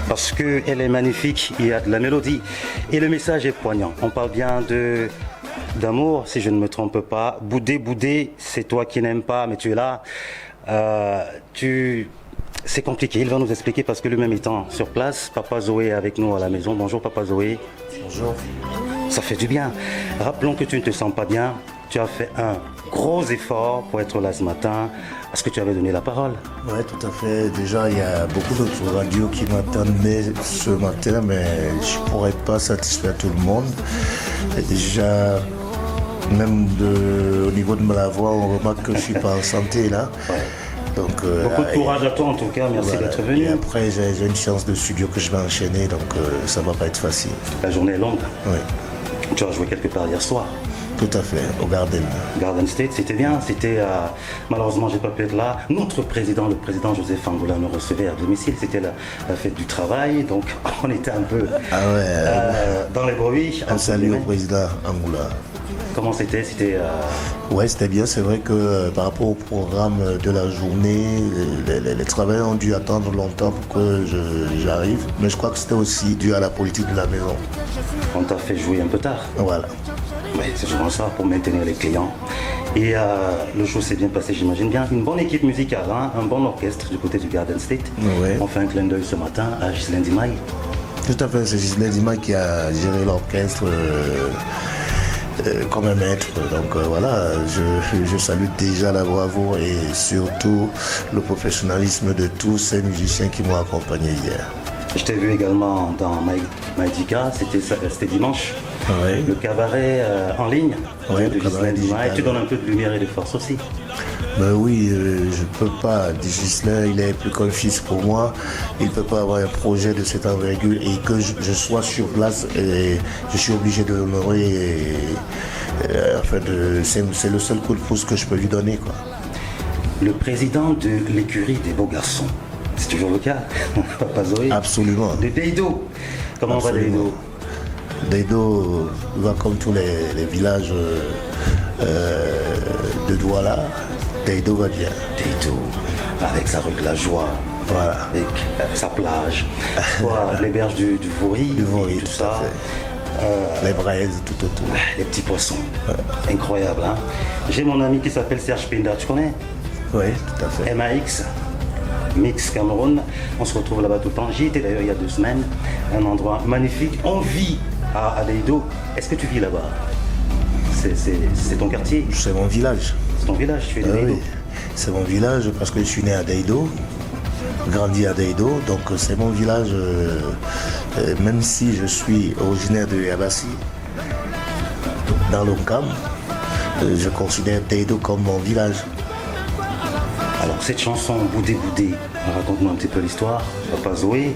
Parce qu'elle est magnifique, il y a de la mélodie et le message est poignant. On parle bien d'amour, si je ne me trompe pas. Boudé, c'est toi qui n'aimes pas, mais tu es là. C'est compliqué, il va nous expliquer parce que lui-même étant sur place, Papa Zoé est avec nous à la maison. Bonjour Papa Zoé. Bonjour. Ça fait du bien. Rappelons que tu ne te sens pas bien. Tu as fait un gros effort pour être là ce matin. Est-ce que tu avais donné la parole? Oui, tout à fait. Déjà, il y a beaucoup d'autres radios qui m'attendaient ce matin, mais je ne pourrais pas satisfaire tout le monde. Et déjà, même au niveau de ma voix, on remarque que je ne suis pas en santé là. Ouais. Donc, beaucoup de courage à toi en tout cas, merci voilà. d'être venu. Et après, j'ai une séance de studio que je vais enchaîner, donc ça ne va pas être facile. La journée est longue. Oui, Tu as joué quelque part hier soir. tout à fait, au Garden. Garden State, c'était bien. Malheureusement, j'ai pas pu être là. Notre président, le président Joseph Angoula, me recevait à domicile. C'était la fête du travail, donc on était un peu dans les bruits. Un salut au président Angoula. Comment c'était? Ouais, c'était bien. C'est vrai que par rapport au programme de la journée, les travailleurs ont dû attendre longtemps pour que j'arrive. Mais je crois que c'était aussi dû à la politique de la maison. On t'a fait jouer un peu tard. Voilà. Oui, c'est souvent ça pour maintenir les clients. Et le show s'est bien passé, j'imagine bien. Une bonne équipe musicale, hein, un bon orchestre du côté du Garden State. Ouais. On fait un clin d'œil ce matin à Ghislaine Dimaye. Tout à fait. C'est Ghislaine Dimaye qui a géré l'orchestre comme un maître. Donc voilà, je salue déjà la bravoure et surtout le professionnalisme de tous ces musiciens qui m'ont accompagné hier. Je t'ai vu également dans Maïdika, c'était dimanche. Oui. Le cabaret en ligne Oui, de le cabaret Ghislaine Dimaye. digital. Tu donnes un peu de lumière et de force aussi. Ben oui, je peux pas. Ghislain, il est plus qu'un fils pour moi. Il ne peut pas avoir un projet de cette envergure et que je sois sur place et je suis obligé de l'honorer. C'est le seul coup de pouce que je peux lui donner, quoi. Le président de l'écurie des beaux garçons, c'est toujours le cas, Papa Zoé. Absolument. De Deido. Comment Absolument. va Deido? Deido va comme tous les villages de Douala. Deido va bien. Deido, avec sa rue de la joie, Voilà. avec sa plage, les berges du Vaury, Du Vaury, tout tout ça. à fait. Les braises, tout autour. Les petits poissons. Incroyable, hein? J'ai mon ami qui s'appelle Serge Pinda, tu connais? Oui, tout à fait. MAX, Mix Cameroun. On se retrouve là-bas tout le temps. J'y étais d'ailleurs il y a 2 semaines. Un endroit magnifique. On vit à Deido. Est-ce que tu vis là-bas? C'est ton quartier? C'est mon village. C'est ton village? Tu es de Deido? Oui, c'est mon village parce que je suis né à Deido, grandi à Deido, donc c'est mon village, même si je suis originaire de Yabassi, dans l'Oncam, je considère Deido comme mon village. Alors cette chanson Boudé, raconte-nous un petit peu l'histoire, Papa Zoé.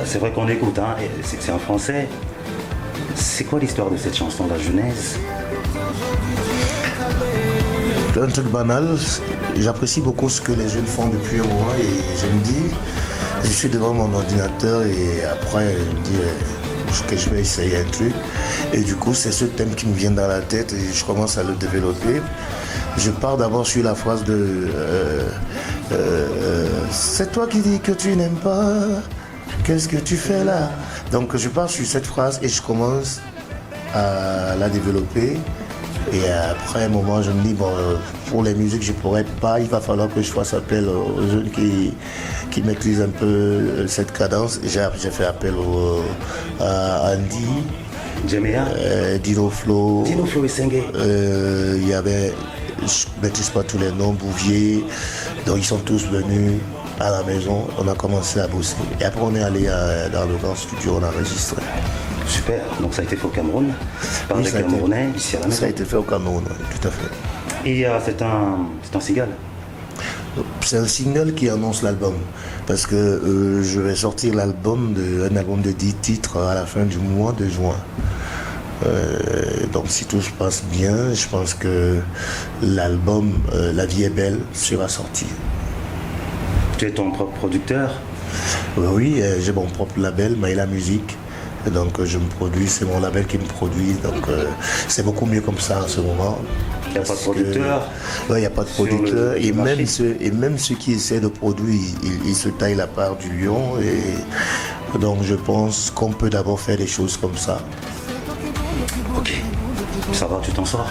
C'est vrai qu'on écoute, hein, c'est en français. C'est quoi l'histoire de cette chanson, la genèse? Un truc banal, j'apprécie beaucoup ce que les jeunes font depuis un moment et je me dis, je suis devant mon ordinateur et après je me dis que je vais essayer un truc. Et du coup c'est ce thème qui me vient dans la tête et je commence à le développer. Je pars d'abord sur la phrase de c'est toi qui dis que tu n'aimes pas, qu'est-ce que tu fais là? Donc je pars sur cette phrase et je commence à la développer. Et après un moment, je me dis, bon, pour les musiques, je ne pourrais pas, il va falloir que je fasse appel aux jeunes qui maîtrisent un peu cette cadence. J'ai fait appel à Andy, Djemea, Dino Flo, Dino Flo et Sengue. il y avait, je ne maîtrise pas tous les noms, Bouvier, donc ils sont tous venus à la maison, on a commencé à bosser. Et après on est allé dans le grand studio, on a enregistré. Super, donc ça a été fait au Cameroun, par Oui, les ça a été- Camerounais, ici à la maison. Ça a été fait au Cameroun, oui, tout à fait. Et c'est un single. C'est un single qui annonce l'album. Parce que je vais sortir un album de 10 titres à la fin du mois de juin. Donc si tout se passe bien, je pense que l'album La vie est belle sera sorti. Tu es ton propre producteur? Oui, j'ai mon propre label, Maïla Musique. Donc je me produis, c'est mon label qui me produit. Donc c'est beaucoup mieux comme ça en ce moment. Il n'y a pas de producteur? Il n'y a pas de Sur producteur. le Et marché. même ceux qui essaient de produire, ils se taillent la part du lion. Et donc je pense qu'on peut d'abord faire des choses comme ça. Ok. Ça va, tu t'en sors?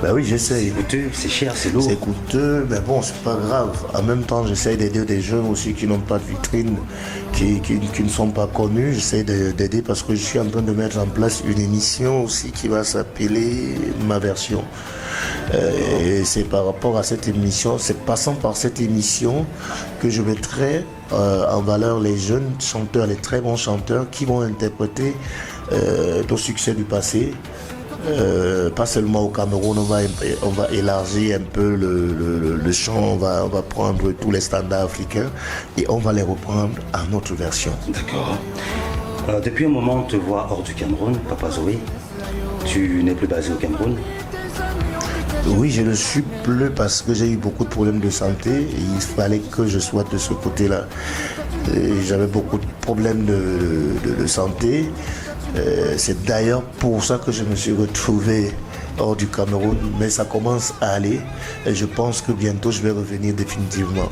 Ben oui, j'essaye. C'est coûteux, c'est cher, c'est lourd. C'est coûteux, mais bon, c'est pas grave. En même temps, j'essaie d'aider des jeunes aussi qui n'ont pas de vitrine, qui ne sont pas connus. J'essaie d'aider parce que je suis en train de mettre en place une émission aussi qui va s'appeler Ma Version. Et c'est par rapport à cette émission, c'est passant par cette émission que je mettrai en valeur les jeunes chanteurs, les très bons chanteurs qui vont interpréter nos succès du passé. Pas seulement au Cameroun, on va élargir un peu le chant, on va prendre tous les standards africains et on va les reprendre à notre version. D'accord. Depuis un moment, on te voit hors du Cameroun, Papa Zoé. Tu n'es plus basé au Cameroun? Oui, je ne suis plus parce que j'ai eu beaucoup de problèmes de santé et il fallait que je sois de ce côté-là. J'avais beaucoup de problèmes de santé. C'est d'ailleurs pour ça que je me suis retrouvé hors du Cameroun, mais ça commence à aller et je pense que bientôt je vais revenir définitivement.